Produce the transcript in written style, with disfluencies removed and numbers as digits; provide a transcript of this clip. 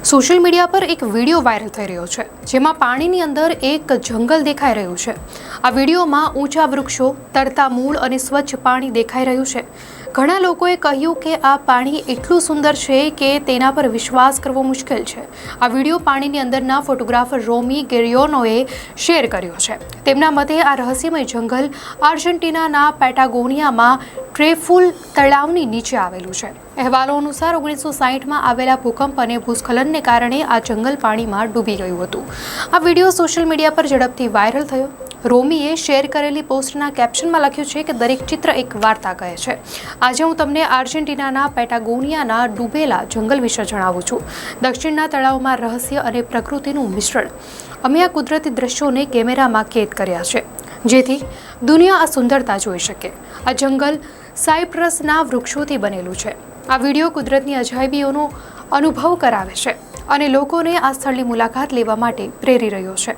Social media પર એક video viral થઈ રહ્યો છે, જેમાં પાણીની અંદર એક જંગલ દેખાઈ રહ્યું છે. આ વિડીયોમાં ઊંચા વૃક્ષો, તરતા મૂળ અને સ્વચ્છ પાણી દેખાઈ રહ્યું છે. ઘણા લોકોએ કહ્યું કે આ પાણી એટલું સુંદર છે કે તેના પર વિશ્વાસ કરવો મુશ્કેલ છે. આ વિડીયો પાણીની અંદરના ફોટોગ્રાફર રોમી ગેરિયોનોએ શેર કર્યો છે. તેમના મતે આ રહસ્યમય જંગલ આર્જેન્ટિનાના પેટાગોનિયામાં ટ્રેફુલ તળાવની નીચે આવેલું છે. અહેવાલો અનુસાર 1960માં આવેલા ભૂકંપ અને ભૂસ્ખલનને કારણે આ જંગલ પાણીમાં ડૂબી ગયું હતું. આ વિડીયો સોશિયલ મીડિયા પર ઝડપથી વાયરલ થયો. રોમીએ શેર કરેલી પોસ્ટના કેપ્શનમાં લખ્યું છે કે દરેક ચિત્ર એક વાર્તા કહે છે. આજે હું તમને આર્જેન્ટિનાના પેટાગોનિયાના ડૂબેલા જંગલ વિશે જણાવું છું. દક્ષિણના તળાવમાં રહસ્ય અને પ્રકૃતિનું મિશ્રણ. અમે આ કુદરતી દ્રશ્યોને કેમેરામાં કેદ કર્યા છે, જેથી દુનિયા આ સુંદરતા જોઈ શકે. આ જંગલ સાયપ્રસના વૃક્ષોથી બનેલું છે. આ વિડીયો કુદરતની અજાયબીઓનો અનુભવ કરાવે છે અને લોકોને આ સ્થળની મુલાકાત લેવા માટે પ્રેરી રહ્યો છે.